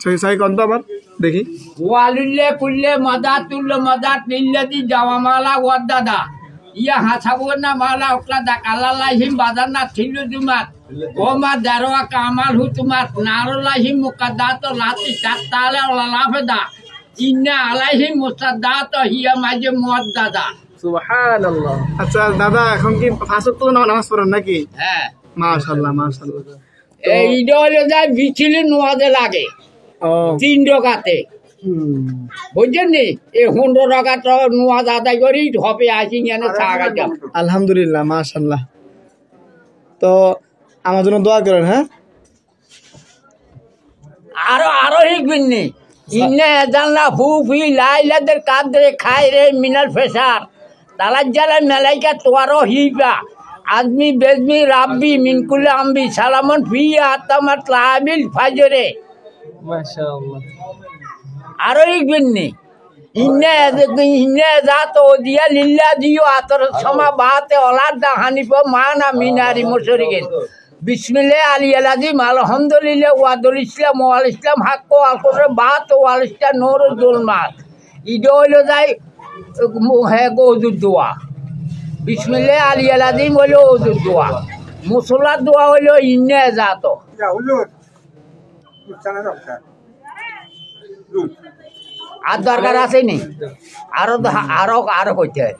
সহি কন্ত আবার দেখি ওয়ালিল্লে কুল্লে মাদাতুল্লে মাদাত লিল্লাযী জাওয়ামালা ওয়াদাদা ইয়া হাসাবুনা মালা উকলাদা কালালাহিম বাদানা থিলু জুমাত ওমা দারওয়া কামাল হুতুমাত নারুলাহিম মুকাদ্দাত লাতি তাতালা লাফদা ইন্না আলাইহিম মুসাদ্দাত হিয়া মাঝে মুআদ্দাদা সুবহানাল্লাহ। আচ্ছা দাদা এখন কি পাঁচ ওয়াক্ত নামাজ পড়েন নাকি? হ্যাঁ মাশাআল্লাহ মাশাআল্লাহ। এই হলো যায় বিচিলি নোয়াদে লাগে 3 টাকাতে বুঝছেন নি এই 15 টাকা তো নোয়াদ আদায় করি হবে আসি এনে চা খাইতাম। আলহামদুলিল্লাহ মাশাআল্লাহ। তো আমার জন্য দোয়া করেন। হ্যাঁ আরো শিখবেন নি ইন্না জানলা ফুফি লাইলাদের কাদরে খাই রে মিনাল ফেসার তালাজ্জালা মালাইকা তোয়ারো হিবা আদমি বেজমি রাব্বি মিনকুল আম্বি সালামন ফিয়া আতামাত লাবিল ফাজরে মাশাআল্লাহ। আরো শিখবেন নি ইন্না জাত ওদিয়া লিল্লা দিও আতর সমা বাতে ওলাদা হানিফ মানা মিনারি মুশরিকিন বিসমিল্লাহ আলিয়াল আযীম আলহামদুলিল্লাহ ওয়াদুল ইসলাম ওয়াল ইসলাম হাক্ক আল কোরআন বাত ওয়াল ইসলাম নূরুল জুলমাত ইদো হইলো যাই হে ওযুর দোয়া বিসমিল্লাহ আলিয়াল আযীম হইলো ওযুর দোয়া মুসল্লার দোয়া হইলো ইন্না জাত আর দরকার আছে নি আরো কইতে হয়